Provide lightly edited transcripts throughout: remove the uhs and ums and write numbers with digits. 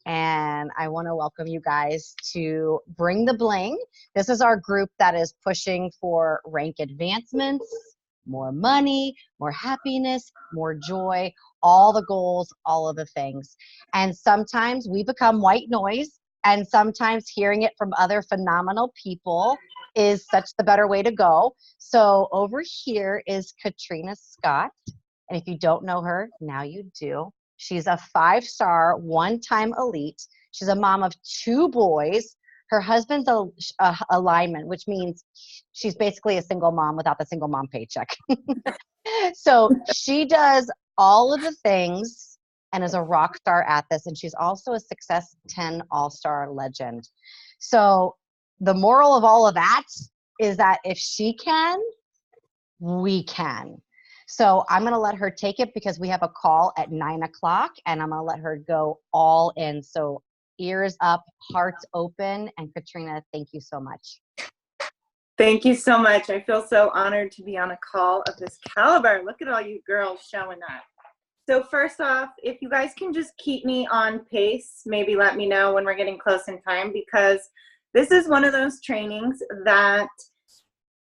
and I want to welcome you guys to Bring the Bling. This is our group that is pushing for rank advancements, more money, more happiness, more joy, all the goals, all of the things. And sometimes we become white noise, and sometimes hearing it from other phenomenal people is such the better way to go. So over here is Catrina Scott. And if you don't know her, now you do. She's a 5-star, one-time elite. She's a mom of 2 boys. Her husband's a lineman, which means she's basically a single mom without the single mom paycheck. So she does all of the things and is a rock star at this. And she's also a Success 10 All-Star legend. So the moral of all of that is that if she can, we can. So I'm going to let her take it because we have a call at 9 o'clock and I'm going to let her go all in. So ears up, hearts open. And Catrina, thank you so much. Thank you so much. I feel so honored to be on a call of this caliber. Look at all you girls showing up. So first off, if you guys can just keep me on pace, maybe let me know when we're getting close in time, because this is one of those trainings that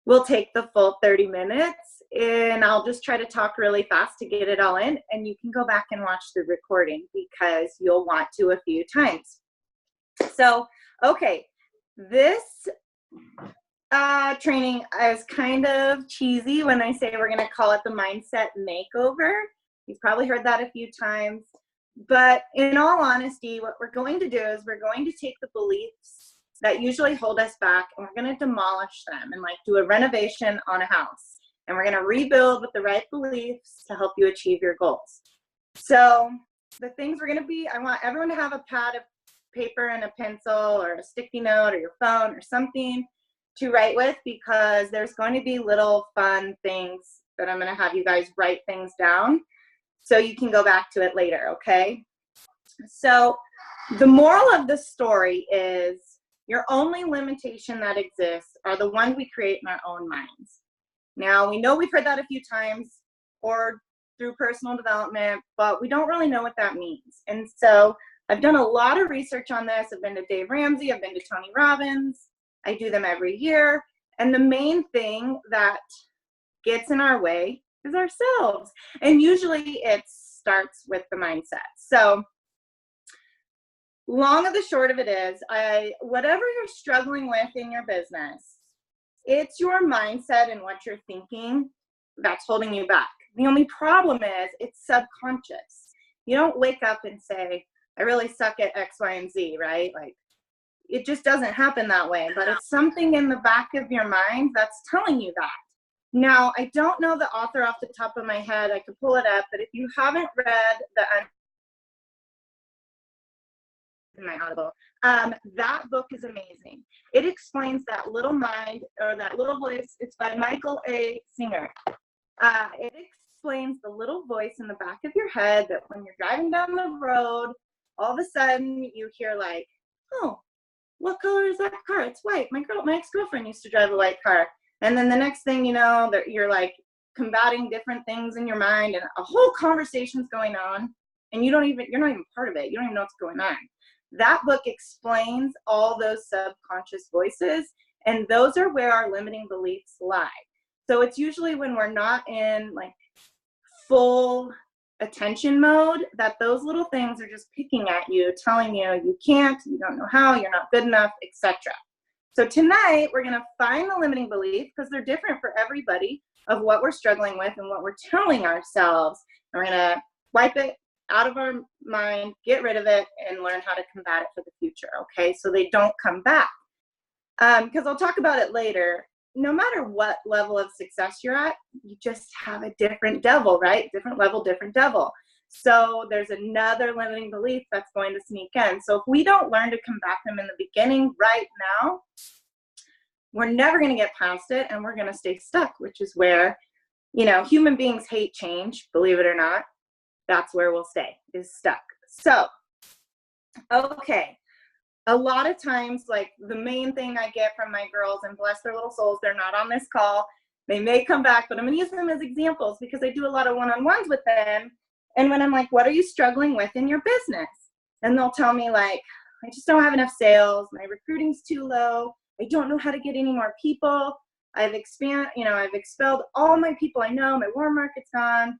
will take the full 30 minutes. And I'll just try to talk really fast to get it all in, and you can go back and watch the recording because you'll want to a few times. So, okay, this training is kind of cheesy when I say we're going to call it the mindset makeover. You've probably heard that a few times, but in all honesty, what we're going to do is we're going to take the beliefs that usually hold us back and we're going to demolish them and like do a renovation on a house. And we're going to rebuild with the right beliefs to help you achieve your goals. So the things we're going to be, I want everyone to have a pad of paper and a pencil or a sticky note or your phone or something to write with, because there's going to be little fun things that I'm going to have you guys write things down so you can go back to it later, okay? So the moral of the story is your only limitation that exists are the ones we create in our own minds. Now, we know we've heard that a few times or through personal development, but we don't really know what that means. And so I've done a lot of research on this. I've been to Dave Ramsey, I've been to Tony Robbins. I do them every year. And the main thing that gets in our way is ourselves. And usually it starts with the mindset. So long of the short of it is, whatever you're struggling with in your business, it's your mindset and what you're thinking that's holding you back. The only problem is it's subconscious. You don't wake up and say, I really suck at X, Y, and Z, right? Like, it just doesn't happen that way, but it's something in the back of your mind that's telling you that. Now, I don't know the author off the top of my head. I could pull it up, but if you haven't read my Audible, that book is amazing. It explains that little mind or that little voice. It's by Michael A. Singer. It explains the little voice in the back of your head that when you're driving down the road, all of a sudden you hear like, oh, what color is that car? It's white. My ex-girlfriend used to drive a white car. And then the next thing you know, that you're like combating different things in your mind and a whole conversation's going on and you're not even part of it. You don't even know what's going on. That book explains all those subconscious voices, and those are where our limiting beliefs lie. So it's usually when we're not in like full attention mode that those little things are just picking at you, telling you you can't, you don't know how, you're not good enough, etc. So tonight we're going to find the limiting belief, because they're different for everybody, of what we're struggling with and what we're telling ourselves. And we're going to wipe it out of our mind, get rid of it, and learn how to combat it for the future, okay? So they don't come back. Because I'll talk about it later. No matter what level of success you're at, you just have a different devil, right? Different level, different devil. So there's another limiting belief that's going to sneak in. So if we don't learn to combat them in the beginning right now, we're never going to get past it, and we're going to stay stuck, which is where, you know, human beings hate change, believe it or not. That's where we'll stay, is stuck. So, okay. A lot of times, like, the main thing I get from my girls, and bless their little souls, they're not on this call. They may come back, but I'm going to use them as examples because I do a lot of one-on-ones with them. And when I'm like, what are you struggling with in your business? And they'll tell me like, I just don't have enough sales. My recruiting's too low. I don't know how to get any more people. I've expelled all my people I know. My warm market's gone.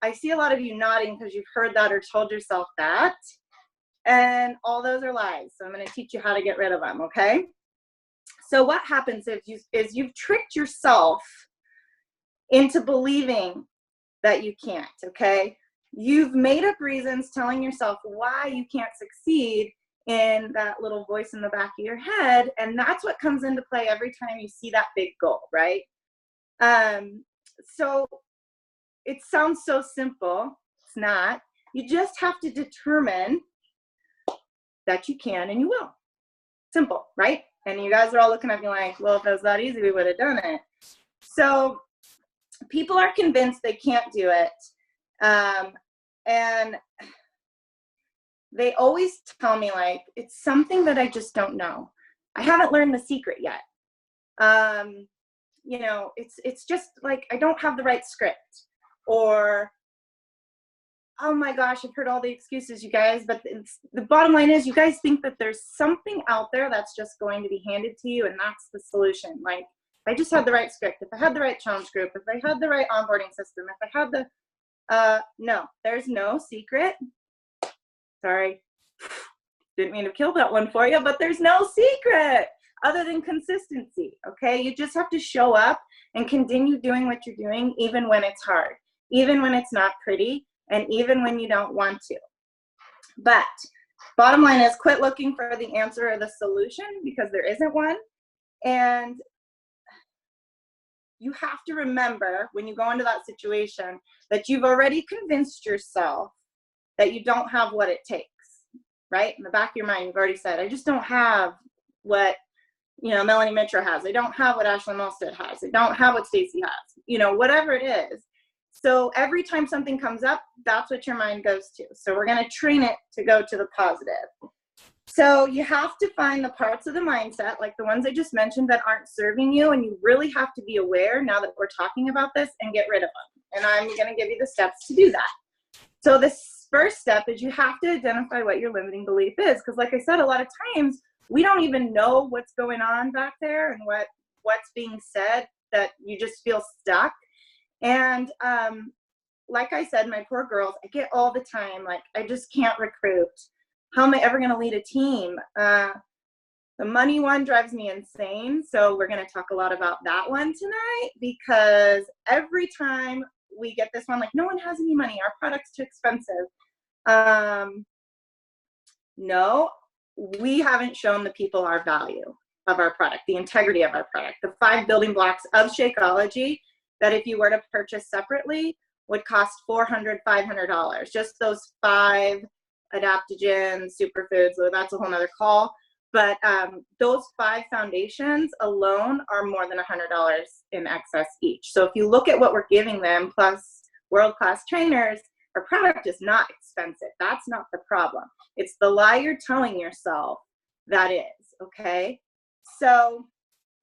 I see a lot of you nodding because you've heard that or told yourself that. And all those are lies. So I'm going to teach you how to get rid of them, okay? So what happens is you've tricked yourself into believing that you can't, okay? You've made up reasons telling yourself why you can't succeed in that little voice in the back of your head, and that's what comes into play every time you see that big goal, right? So it sounds so simple. It's not. You just have to determine that you can and you will. Simple, right? And you guys are all looking at me like, well, if it was that easy, we would have done it. So people are convinced they can't do it. And they always tell me like, it's something that I just don't know. I haven't learned the secret yet. You know, it's just like, I don't have the right script, or, oh my gosh, I've heard all the excuses, you guys, but the bottom line is you guys think that there's something out there that's just going to be handed to you, and that's the solution. Like, if I just had the right script, if I had the right challenge group, if I had the right onboarding system, if I had the, no, there's no secret. Sorry, didn't mean to kill that one for you, but there's no secret other than consistency, okay? You just have to show up and continue doing what you're doing even when it's hard, even when it's not pretty, and even when you don't want to. But bottom line is, quit looking for the answer or the solution, because there isn't one. And you have to remember when you go into that situation that you've already convinced yourself that you don't have what it takes, right? In the back of your mind, you've already said, I just don't have what, you know, Melanie Mitra has. I don't have what Ashley Molstead has. I don't have what Stacy has, you know, whatever it is. So every time something comes up, that's what your mind goes to. So we're going to train it to go to the positive. So you have to find the parts of the mindset, like the ones I just mentioned, that aren't serving you, and you really have to be aware now that we're talking about this and get rid of them. And I'm going to give you the steps to do that. So this first step is you have to identify what your limiting belief is, because like I said, a lot of times we don't even know what's going on back there and what's being said, that you just feel stuck. And like I said, my poor girls, I get all the time, like, I just can't recruit. How am I ever going to lead a team? The money one drives me insane. So we're going to talk a lot about that one tonight, because every time we get this one, like, no one has any money, our product's too expensive. No, we haven't shown the people our value of our product, the integrity of our product, the 5 building blocks of Shakeology that if you were to purchase separately would cost $400, $500. Just those 5 adaptogens, superfoods, so that's a whole nother call. But those 5 foundations alone are more than $100 in excess each. So if you look at what we're giving them, plus world-class trainers, our product is not expensive. That's not the problem. It's the lie you're telling yourself that is, okay? So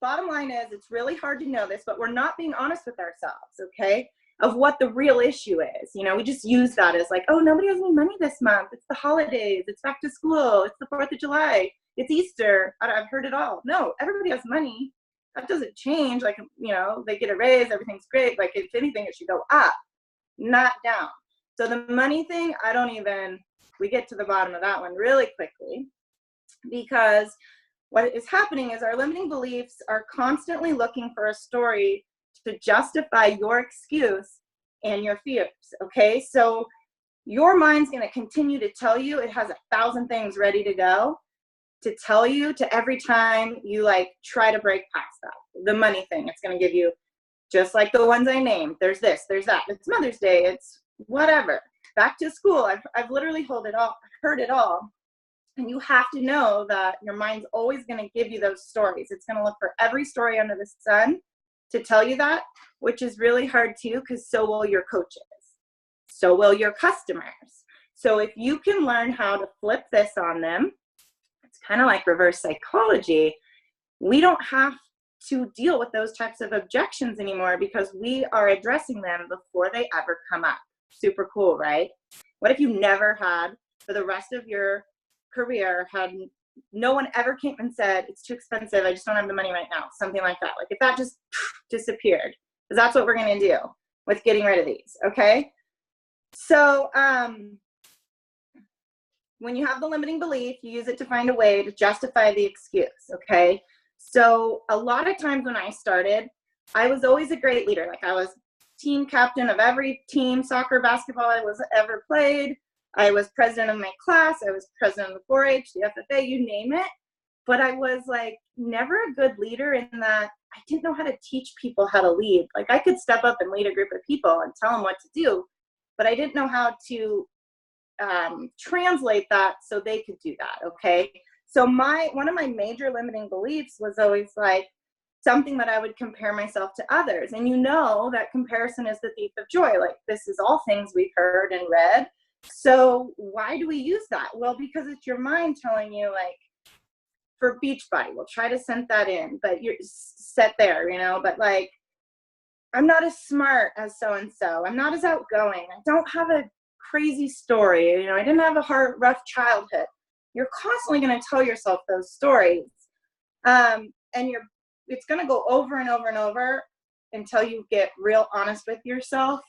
bottom line is, it's really hard to know this, but we're not being honest with ourselves, okay, of what the real issue is. You know, we just use that as like, oh, nobody has any money this month. It's the holidays. It's back to school. It's the 4th of July. It's Easter. I've heard it all. No, everybody has money. That doesn't change. Like, you know, they get a raise. Everything's great. Like, if anything, it should go up, not down. So the money thing, we get to the bottom of that one really quickly, because what is happening is our limiting beliefs are constantly looking for a story to justify your excuse and your fears, okay? So your mind's going to continue to tell you, it has 1,000 things ready to go to tell you, to every time you like try to break past that. The money thing, it's going to give you, just like the ones I named, there's this, there's that, it's Mother's Day, it's whatever. Back to school, I've literally heard it all. And you have to know that your mind's always going to give you those stories. It's going to look for every story under the sun to tell you that, which is really hard too, because so will your coaches. So will your customers. So if you can learn how to flip this on them, it's kind of like reverse psychology. We don't have to deal with those types of objections anymore, because we are addressing them before they ever come up. Super cool, right? What if you never had for the rest of your career had no one ever came and said, it's too expensive, I just don't have the money right now, something like that. Like if that just disappeared, because that's what we're going to do with getting rid of these, okay? So when you have the limiting belief, you use it to find a way to justify the excuse, okay? So a lot of times when I started, I was always a great leader. Like I was team captain of every team, soccer, basketball I was ever played. I was president of my class. I was president of the 4-H, the FFA, you name it. But I was like never a good leader in that I didn't know how to teach people how to lead. Like I could step up and lead a group of people and tell them what to do, but I didn't know how to translate that so they could do that, okay? So one of my major limiting beliefs was always like something that I would compare myself to others. And you know that comparison is the thief of joy. Like this is all things we've heard and read. So why do we use that? Well, because it's your mind telling you like, for Beachbody, we'll try to send that in, but you're set there, you know, but like, I'm not as smart as so-and-so. I'm not as outgoing. I don't have a crazy story. You know, I didn't have a rough childhood. You're constantly going to tell yourself those stories. And it's going to go over and over and over until you get real honest with yourself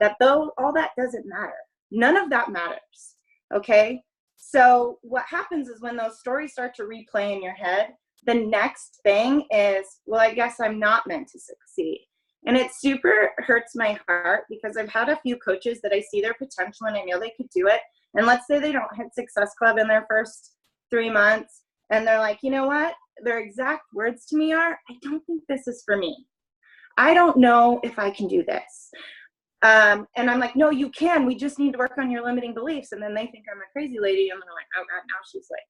that though all that doesn't matter. None of that matters. Okay. So what happens is when those stories start to replay in your head, the next thing is, well, I guess I'm not meant to succeed. And it super hurts my heart because I've had a few coaches that I see their potential and I know they could do it. And let's say they don't hit Success Club in their first 3 months. And they're like, you know what? Their exact words to me are, I don't think this is for me. I don't know if I can do this. And I'm like, no, you can. We just need to work on your limiting beliefs. And then they think I'm a crazy lady. And they're like, oh God, now she's like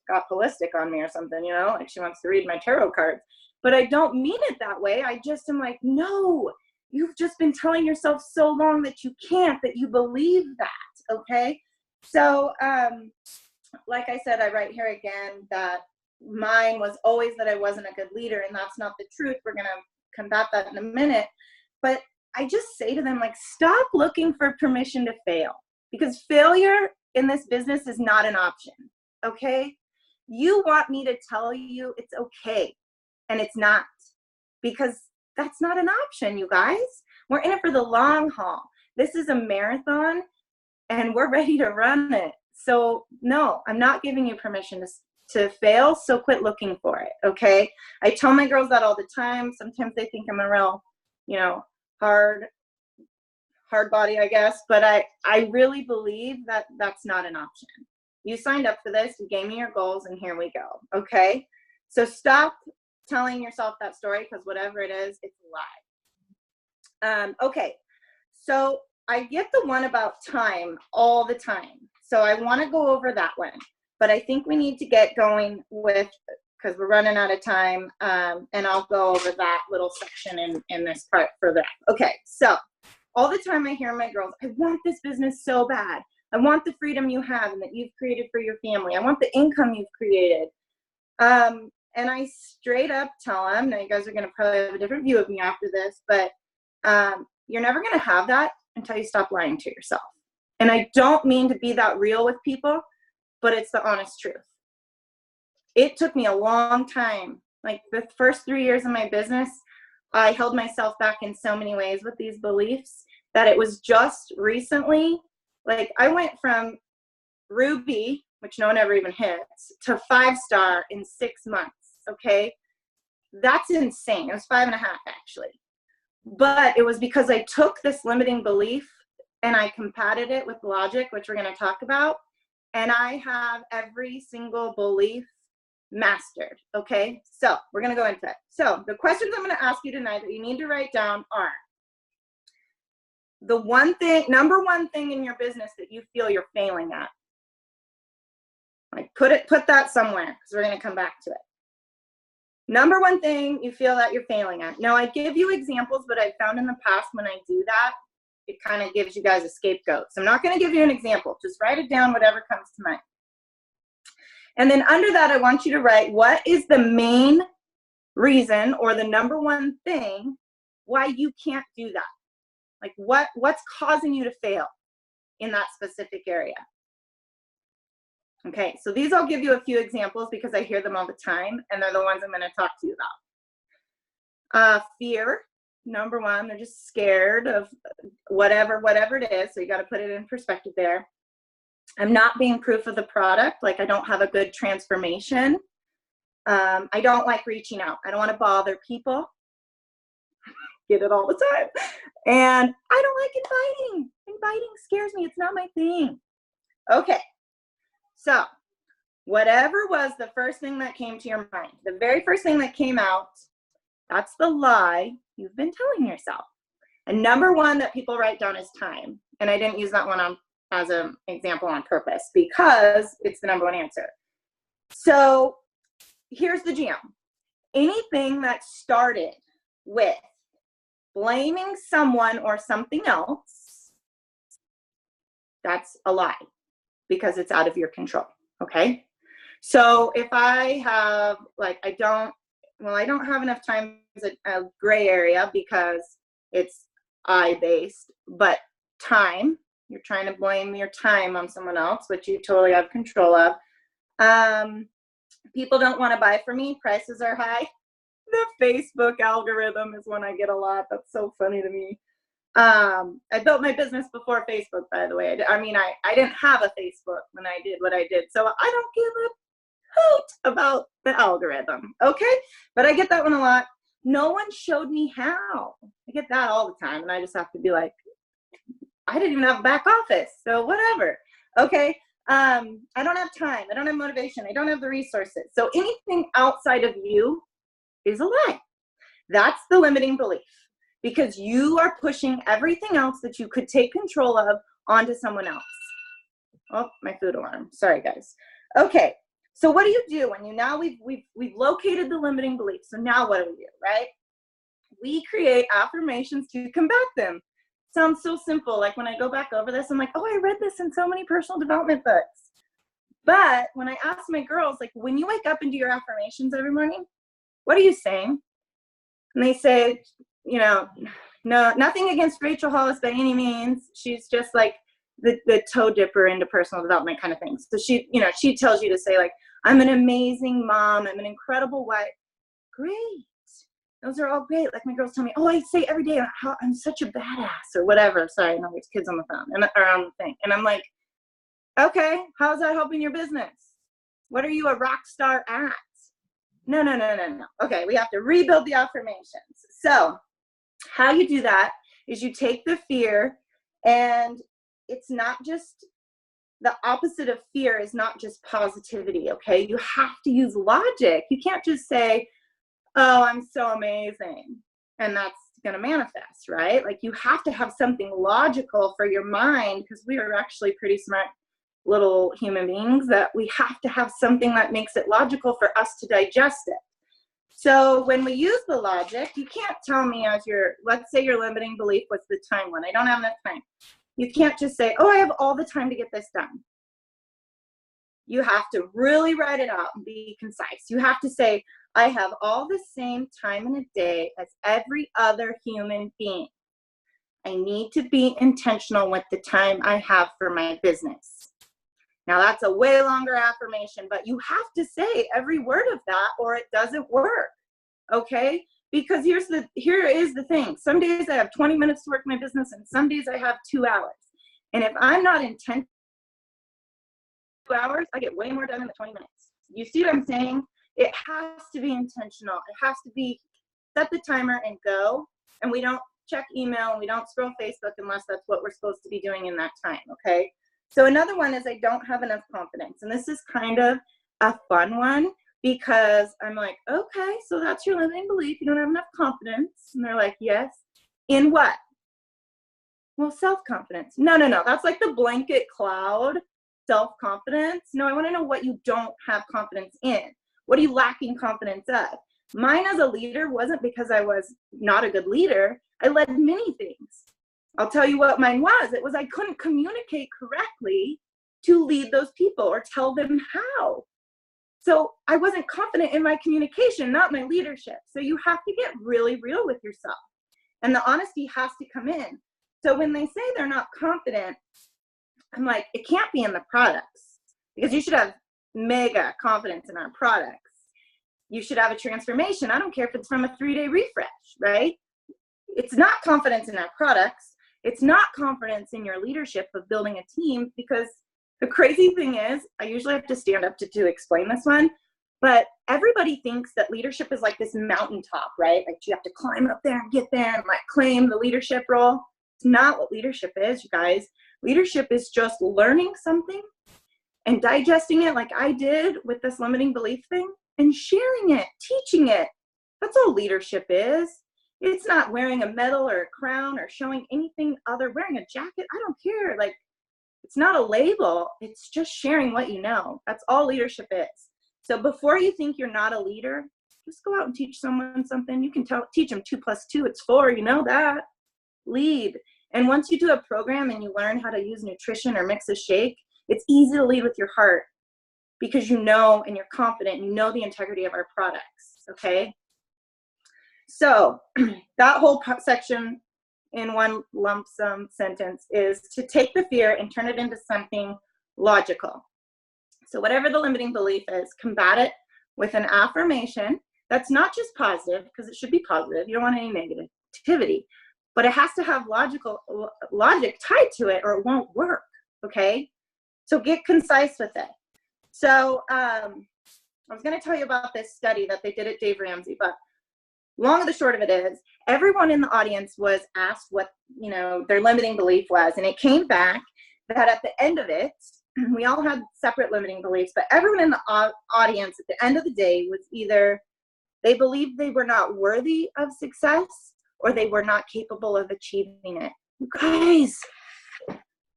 got holistic on me or something, you know, like she wants to read my tarot cards. But I don't mean it that way. I just am like, no, you've just been telling yourself so long that you can't, that you believe that, okay? So, like I said, I write here again that mine was always that I wasn't a good leader, and that's not the truth. We're going to combat that in a minute. But I just say to them, like, stop looking for permission to fail, because failure in this business is not an option, okay? You want me to tell you it's okay, and it's not, because that's not an option, you guys. We're in it for the long haul. This is a marathon, and we're ready to run it. So no, I'm not giving you permission to fail, so quit looking for it, okay? I tell my girls that all the time. Sometimes they think I'm a real, you know, hard body, I guess, but I really believe that that's not an option. You signed up for this, you gave me your goals, and here we go, okay? So stop telling yourself that story, because whatever it is, it's a lie. Okay, so I get the one about time all the time. So I want to go over that one, but I think we need to get going with, because we're running out of time, and I'll go over that little section in this part for that. Okay, so all the time I hear my girls, I want this business so bad. I want the freedom you have and that you've created for your family. I want the income you've created. And I straight up tell them, now you guys are going to probably have a different view of me after this, but you're never going to have that until you stop lying to yourself. And I don't mean to be that real with people, but it's the honest truth. It took me a long time. Like the first 3 years of my business, I held myself back in so many ways with these beliefs that it was just recently, like I went from Ruby, which no one ever even hits, to 5-star in 6 months, okay? That's insane. It was 5.5 actually. But it was because I took this limiting belief and I combated it with logic, which we're going to talk about. And I have every single belief mastered, okay? So we're going to go into it. So the questions I'm going to ask you tonight that you need to write down are, the number one thing in your business that you feel you're failing at. Like put that somewhere, because we're going to come back to it. Number one thing you feel that you're failing at. Now, I give you examples, but I've found in the past when I do that, it kind of gives you guys a scapegoat. So I'm not going to give you an example. Just write it down, whatever comes to mind. And then under that, I want you to write, what is the main reason or the number one thing why you can't do that? Like what's causing you to fail in that specific area? Okay, so these I'll give you a few examples because I hear them all the time, and they're the ones I'm going to talk to you about. Fear, number one, they're just scared of whatever it is, so you got to put it in perspective there. I'm not being proof of the product, like I don't have a good transformation. I don't like reaching out. I don't want to bother people. Get it all the time. And I don't like inviting. Inviting scares me. It's not my thing. Okay. So whatever was the first thing that came to your mind, the very first thing that came out, that's the lie you've been telling yourself. And number one that people write down is time. And I didn't use that one as an example on purpose because it's the number one answer. So here's the jam. Anything that started with blaming someone or something else, that's a lie because it's out of your control, okay? So if I have, like, I don't have enough time as a gray area because it's I-based, but time, you're trying to blame your time on someone else, which you totally have control of. People don't want to buy from me, prices are high. The Facebook algorithm is one I get a lot. That's so funny to me. I built my business before Facebook, by the way. I didn't have a Facebook when I did what I did, so I don't give a hoot about the algorithm, okay? But I get that one a lot. No one showed me how. I get that all the time, and I just have to be like, I didn't even have a back office, so whatever, okay? I don't have time. I don't have motivation. I don't have the resources. So anything outside of you is a lie. That's the limiting belief because you are pushing everything else that you could take control of onto someone else. Oh, my food alarm. Sorry, guys. Okay. So what do you do when we've located the limiting belief? So now what do, right? We create affirmations to combat them. Sounds so simple. Like when I go back over this, I'm like, oh, I read this in so many personal development books. But when I ask my girls, like, when you wake up and do your affirmations every morning, what are you saying? And they say, no, nothing against Rachel Hollis by any means. She's just like the toe dipper into personal development kind of thing. So she tells you to say, like, I'm an amazing mom. I'm an incredible wife. Great. Those are all great. Like my girls tell me, oh, I say every day how I'm such a badass or whatever. Sorry, no, there's kids on the phone or on the thing. And I'm like, okay, how's that helping your business? What are you a rock star at? No. Okay, we have to rebuild the affirmations. So how you do that is you take the fear, and it's not just the opposite of fear is not just positivity, okay? You have to use logic. You can't just say, oh, I'm so amazing, and that's going to manifest, right? Like you have to have something logical for your mind because we are actually pretty smart little human beings that we have to have something that makes it logical for us to digest it. So when we use the logic, you can't tell me let's say your limiting belief was the time one. I don't have enough time. You can't just say, oh, I have all the time to get this done. You have to really write it out and be concise. You have to say, I have all the same time in a day as every other human being. I need to be intentional with the time I have for my business. Now that's a way longer affirmation, but you have to say every word of that or it doesn't work, okay? Because here is the thing. Some days I have 20 minutes to work my business and some days I have 2 hours. And if I'm not intentional 2 hours, I get way more done in the 20 minutes. You see what I'm saying? It has to be intentional. It has to be set the timer and go. And we don't check email and we don't scroll Facebook unless that's what we're supposed to be doing in that time, okay? So another one is I don't have enough confidence. And this is kind of a fun one because I'm like, okay, so that's your limiting belief. You don't have enough confidence. And they're like, yes. In what? Well, self-confidence. No. That's like the blanket cloud, self-confidence. No, I want to know what you don't have confidence in. What are you lacking confidence of? Mine as a leader wasn't because I was not a good leader. I led many things. I'll tell you what mine was. It was I couldn't communicate correctly to lead those people or tell them how. So I wasn't confident in my communication, not my leadership. So you have to get really real with yourself. And the honesty has to come in. So when they say they're not confident, I'm like, it can't be in the products. because you should have mega confidence in our products. You should have a transformation. I don't care if it's from a 3-day refresh, right? It's not confidence in our products. It's not confidence in your leadership of building a team, because the crazy thing is, I usually have to stand up to explain this one, but everybody thinks that leadership is like this mountaintop, right? Like you have to climb up there and get there and like claim the leadership role. It's not what leadership is, you guys. Leadership is just learning something and digesting it like I did with this limiting belief thing and sharing it, teaching it. That's all leadership is. It's not wearing a medal or a crown or showing anything other, wearing a jacket. I don't care. Like, it's not a label. It's just sharing what you know. That's all leadership is. So before you think you're not a leader, just go out and teach someone something. You can teach them 2 + 2, it's 4. You know that. Lead. And once you do a program and you learn how to use nutrition or mix a shake, it's easy to lead with your heart, because you know and you're confident and you know the integrity of our products, okay? So that whole section in one lump sum sentence is to take the fear and turn it into something logical. So whatever the limiting belief is, combat it with an affirmation that's not just positive, because it should be positive. You don't want any negativity, but it has to have logic tied to it or it won't work, okay? So get concise with it. So I was going to tell you about this study that they did at Dave Ramsey, but long and the short of it is, everyone in the audience was asked what, you know, their limiting belief was, and it came back that at the end of it, we all had separate limiting beliefs, but everyone in the audience at the end of the day was either they believed they were not worthy of success or they were not capable of achieving it. You guys,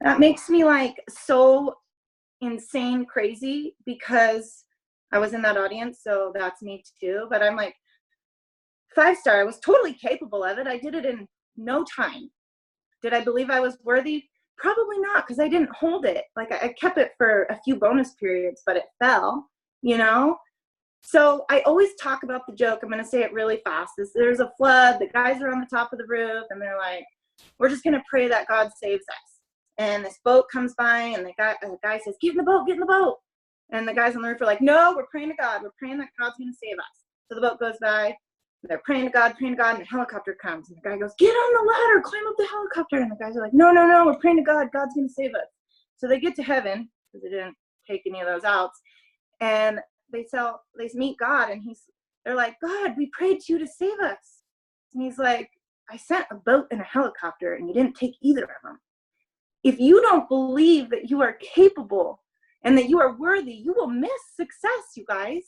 that makes me like so insane crazy, because I was in that audience, so that's me too. But I'm like, 5-star, I was totally capable of it. I did it in no time. Did I believe I was worthy? Probably not, because I didn't hold it. Like I kept it for a few bonus periods, but it fell, you know? So I always talk about the joke. I'm going to say it really fast. There's a flood. The guys are on the top of the roof, and they're like, we're just going to pray that God saves us. And this boat comes by, and the guy says, get in the boat, get in the boat. And the guys on the roof are like, no, we're praying to God. We're praying that God's going to save us. So the boat goes by. They're praying to God, and the helicopter comes. And the guy goes, get on the ladder, climb up the helicopter. And the guys are like, no, we're praying to God. God's going to save us. So they get to heaven, because they didn't take any of those outs. And they meet God, and they're like, God, we prayed to you to save us. And he's like, I sent a boat and a helicopter, and you didn't take either of them. If you don't believe that you are capable and that you are worthy, you will miss success, you guys.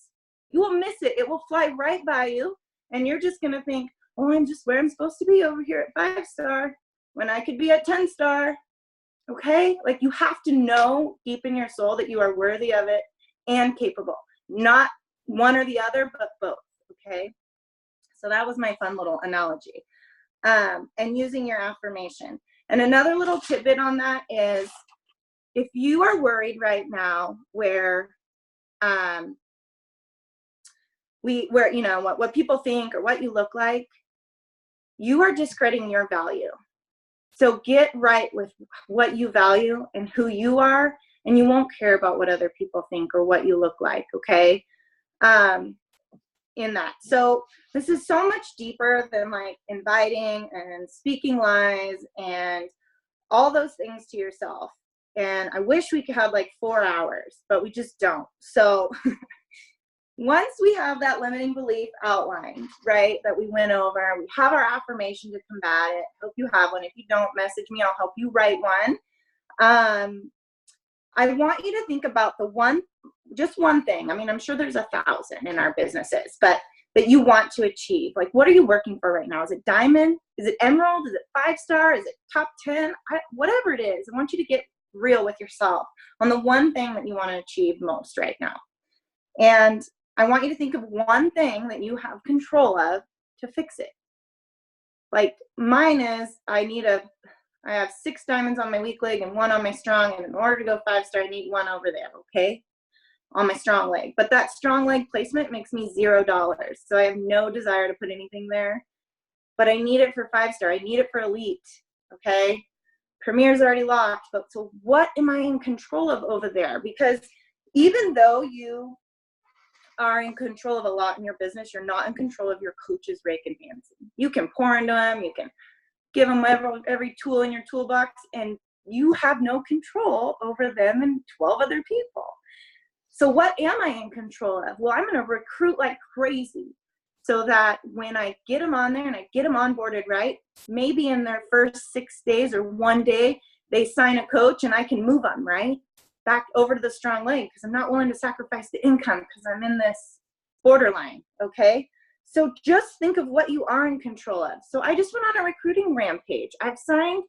You will miss it. It will fly right by you. And you're just going to think, oh, I'm just where I'm supposed to be over here at 5-star when I could be at 10-star. Okay? Like, you have to know deep in your soul that you are worthy of it and capable. Not one or the other, but both. Okay? So that was my fun little analogy. And using your affirmation. And another little tidbit on that is, if you are worried right now where you know what people think or what you look like, you are discrediting your value. So get right with what you value and who you are, and you won't care about what other people think or what you look like, okay? In that. So this is so much deeper than like inviting and speaking lies and all those things to yourself. And I wish we could have like 4 hours, but we just don't. So once we have that limiting belief outlined, right, that we went over, we have our affirmation to combat it. Hope you have one. If you don't, message me. I'll help you write one. I want you to think about just one thing. I mean, I'm sure there's 1,000 in our businesses, but that you want to achieve. Like, what are you working for right now? Is it diamond? Is it emerald? Is it 5-star? Is it top 10? Whatever it is, I want you to get real with yourself on the one thing that you want to achieve most right now. And I want you to think of one thing that you have control of to fix it. Like mine is, I have 6 diamonds on my weak leg and 1 on my strong, and in order to go 5-star, I need 1 over there, okay? On my strong leg. But that strong leg placement makes me $0. So I have no desire to put anything there. But I need it for 5-star. I need it for elite, okay? Premier's already locked, but so what am I in control of over there? Because even though you are in control of a lot in your business, you're not in control of your coach's rake advancing. You can pour into them, you can give them every tool in your toolbox, and you have no control over them and 12 other people. So what am I in control of? Well, I'm going to recruit like crazy so that when I get them on there and I get them onboarded right, maybe in their first 6 days or 1 day, they sign a coach and I can move them right back over to the strong leg because I'm not willing to sacrifice the income because I'm in this borderline, okay? So just think of what you are in control of. So I just went on a recruiting rampage. I've signed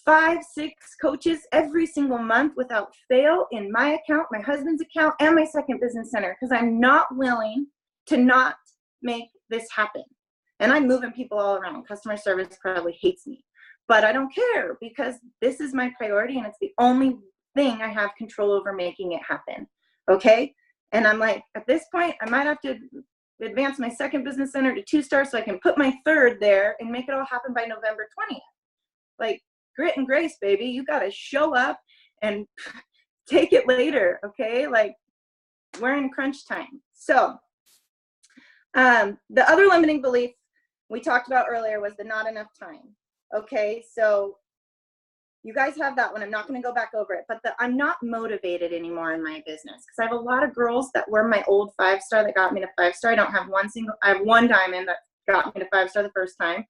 5, 6 coaches every single month without fail in my account, my husband's account, and my second business center because I'm not willing to not make this happen. And I'm moving people all around. Customer service probably hates me, but I don't care because this is my priority and it's the only thing I have control over making it happen. Okay. And I'm like, at this point, I might have to advance my second business center to 2-star so I can put my third there and make it all happen by November 20th. Like, grit and grace, baby. You got to show up and take it later. Okay. Like, we're in crunch time. So, the other limiting belief we talked about earlier was the not enough time. Okay. So you guys have that one. I'm not going to go back over it, but I'm not motivated anymore in my business because I have a lot of girls that were my old 5-star that got me to 5-star. I don't have I have one diamond that got me to 5-star the first time.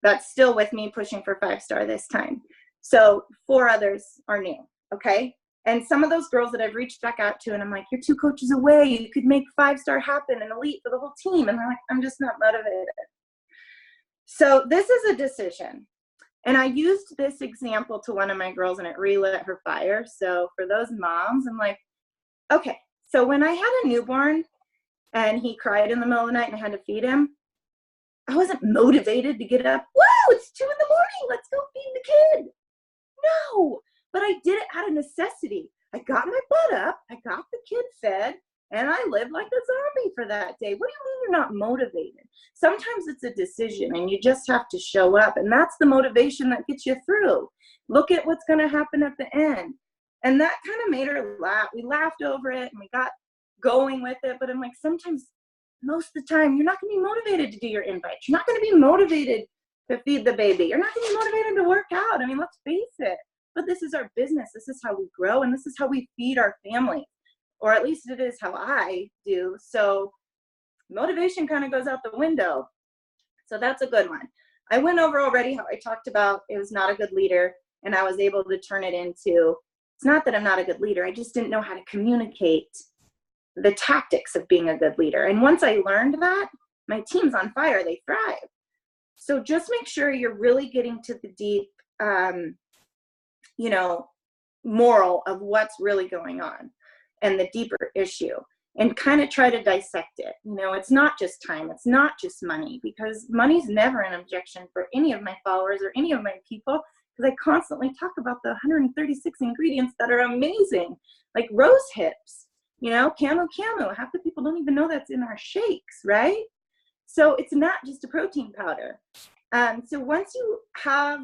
That's still with me pushing for 5-star this time. So 4 others are new. Okay. And some of those girls that I've reached back out to and I'm like, you're 2 coaches away. You could make 5-star happen and elite for the whole team. And they're like, I'm just not motivated. So this is a decision. And I used this example to one of my girls and it relit her fire. So for those moms, I'm like, okay, so when I had a newborn and he cried in the middle of the night and I had to feed him, I wasn't motivated to get up. Whoa, it's 2 in the morning. Let's go feed the kid. No, but I did it out of necessity. I got my butt up. I got the kid fed and I lived like a zombie for that day. What do you mean you're not motivated? Sometimes it's a decision and you just have to show up. And that's the motivation that gets you through. Look at what's going to happen at the end. And that kind of made her laugh. We laughed over it and we got going with it. But I'm like, sometimes, most of the time, you're not going to be motivated to do your invites. You're not going to be motivated to feed the baby. You're not going to be motivated to work out. I mean, let's face it. But this is our business. This is how we grow. And this is how we feed our family. Or at least it is how I do. So motivation kind of goes out the window. So that's a good one. I went over already how I talked about it was not a good leader. And I was able to turn it into, it's not that I'm not a good leader. I just didn't know how to communicate the tactics of being a good leader. And once I learned that, my team's on fire. They thrive. So just make sure you're really getting to the deep, moral of what's really going on and the deeper issue and kind of try to dissect it. It's not just time. It's not just money because money's never an objection for any of my followers or any of my people because I constantly talk about the 136 ingredients that are amazing, like rose hips, camu. Half the people don't even know that's in our shakes, right? So it's not just a protein powder. So once you have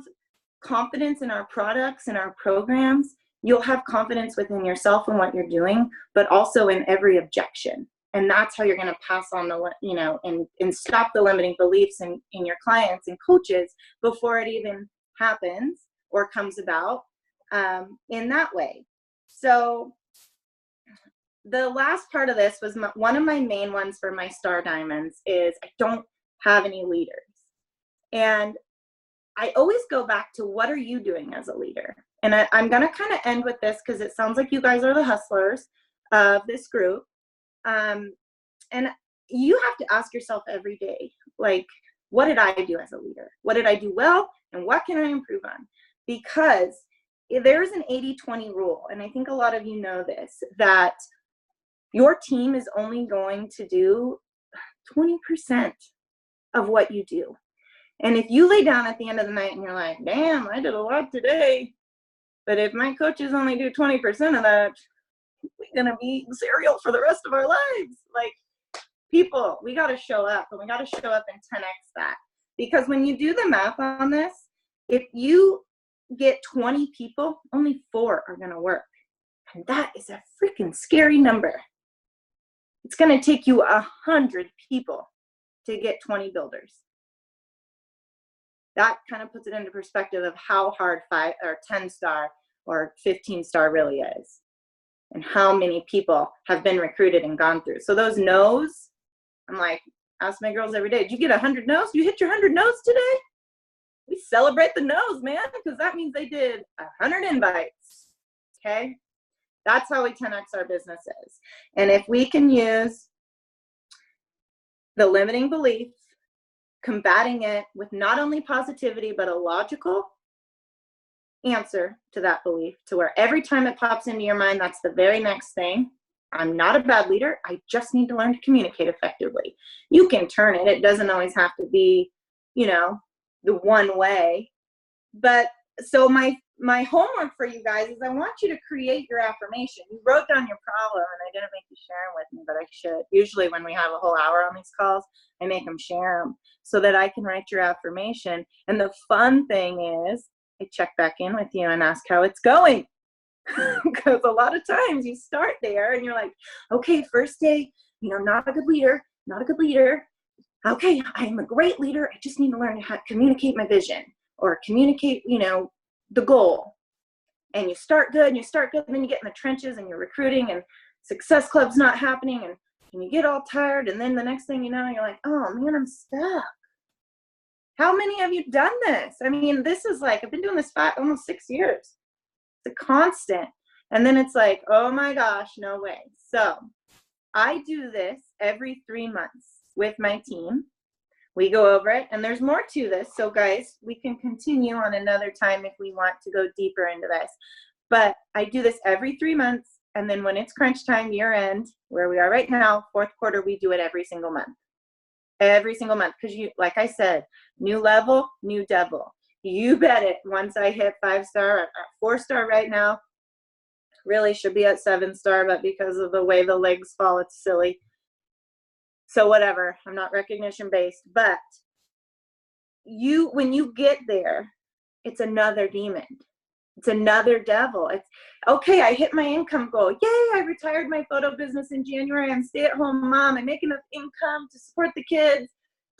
confidence in our products and our programs, you'll have confidence within yourself and what you're doing, but also in every objection. And that's how you're going to pass on the, and stop the limiting beliefs in your clients and coaches before it even happens or comes about in that way. So the last part of this was one of my main ones for my star diamonds is I don't have any leaders. And I always go back to what are you doing as a leader? And I'm going to kind of end with this because it sounds like you guys are the hustlers of this group. And you have to ask yourself every day, like, what did I do as a leader? What did I do well? And what can I improve on? Because there's an 80-20 rule. And I think a lot of you know this, that your team is only going to do 20% of what you do. And if you lay down at the end of the night and you're like, damn, I did a lot today, but if my coaches only do 20% of that, we're going to be eating cereal for the rest of our lives. Like, people, we got to show up, and we got to show up and 10x that. Because when you do the math on this, if you get 20 people, only 4 are going to work. And that is a freaking scary number. It's going to take you 100 people to get 20 builders. That kind of puts it into perspective of how hard 5 or 10 star or 15 star really is, and how many people have been recruited and gone through. So those no's, I'm like, ask my girls every day, did you get 100 no's? You hit your 100 no's today? We celebrate the no's, man, because that means they did 100 invites. Okay? That's how we 10x our businesses. And if we can use the limiting belief, combating it with not only positivity, but a logical answer to that belief, to where every time it pops into your mind, that's the very next thing. I'm not a bad leader. I just need to learn to communicate effectively. You can turn it. It doesn't always have to be, you know, the one way. But so my homework for you guys is I want you to create your affirmation. You wrote down your problem, and I didn't make you share them with me, but I should. Usually when we have a whole hour on these calls, I make them share them so that I can write your affirmation. And the fun thing is I check back in with you and ask how it's going. Because a lot of times you start there and you're like, okay, first day, you know, not a good leader. Okay, I'm a great leader. I just need to learn how to communicate my vision or communicate, you know, the goal. And you start good, and then you get in the trenches and you're recruiting, and Success Club's not happening, and you get all tired, and then the next thing you know, you're like, oh man, I'm stuck. How many of you done this? I mean, this is like, I've been doing this almost 6 years. It's a constant. And then it's like, oh my gosh, no way. So I do this every 3 months with my team. We go over it, and there's more to this. So guys, we can continue on another time if we want to go deeper into this. But I do this every 3 months. And then when it's crunch time, year end, where we are right now, fourth quarter, we do it every single month. Every single month. Because you, like I said, new level, new devil. You bet it. Once I hit 5-star, 4-star right now, really should be at 7-star, but because of the way the legs fall, it's silly. So whatever, I'm not recognition based, but when you get there, it's another demon. It's another devil. It's okay, I hit my income goal. Yay, I retired my photo business in January. I'm a stay-at-home mom. I make enough income to support the kids,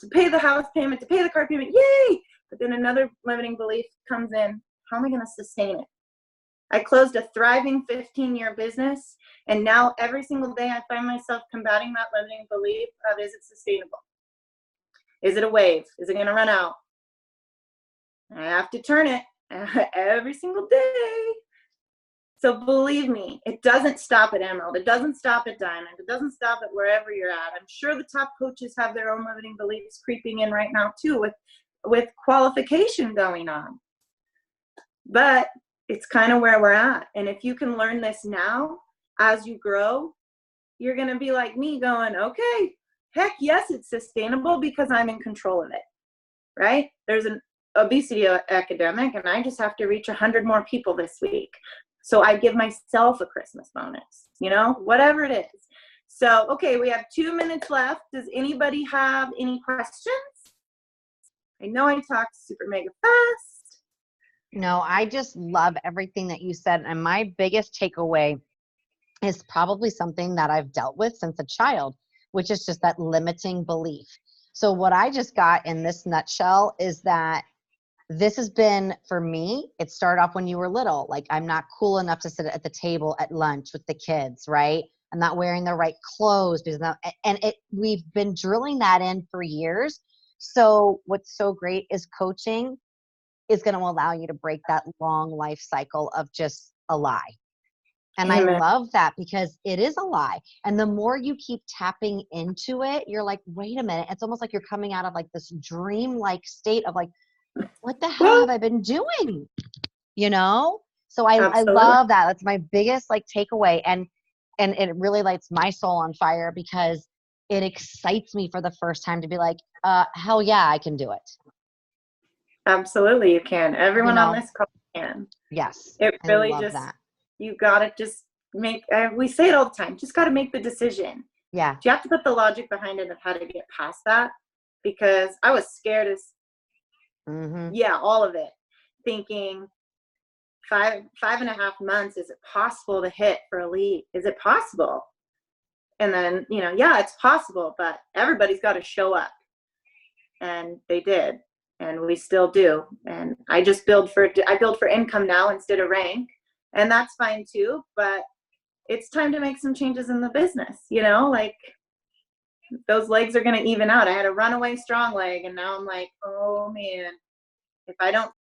to pay the house payment, to pay the car payment. Yay! But then another limiting belief comes in. How am I going to sustain it? I closed a thriving 15-year business, and now every single day I find myself combating that limiting belief of, is it sustainable? Is it a wave? Is it going to run out? I have to turn it every single day. So believe me, it doesn't stop at Emerald. It doesn't stop at Diamond. It doesn't stop at wherever you're at. I'm sure the top coaches have their own limiting beliefs creeping in right now too, with qualification going on. But it's kind of where we're at. And if you can learn this now, as you grow, you're going to be like me going, okay, heck yes, it's sustainable because I'm in control of it, right? There's an obesity epidemic, and I just have to reach 100 more people this week. So I give myself a Christmas bonus, you know, whatever it is. So, okay, we have 2 minutes left. Does anybody have any questions? I know I talked super mega fast. No, I just love everything that you said. And my biggest takeaway is probably something that I've dealt with since a child, which is just that limiting belief. So what I just got in this nutshell is that this has been, for me, it started off when you were little. Like, I'm not cool enough to sit at the table at lunch with the kids, right? I'm not wearing the right clothes because we've been drilling that in for years. So what's so great is coaching is going to allow you to break that long life cycle of just a lie. And Amen. I love that because it is a lie. And the more you keep tapping into it, you're like, wait a minute. It's almost like you're coming out of like this dream-like state of like, what the hell have I been doing? You know? So I love that. That's my biggest like takeaway. And it really lights my soul on fire because it excites me for the first time to be like, hell yeah, I can do it. Absolutely, you can. Everyone on this call can. Yes. It really I love just, that. you got to just make, we say it all the time, just got to make the decision. Yeah. You have to put the logic behind it of how to get past that, because I was scared as, all of it, thinking 5.5 months, is it possible to hit for elite? Is it possible? And then, you know, yeah, it's possible, but everybody's got to show up. And they did, and we still do. And I build for income now instead of rank, and that's fine too. But it's time to make some changes in the business, you know, like those legs are going to even out. I had a runaway strong leg, and now I'm like, oh man, if I don't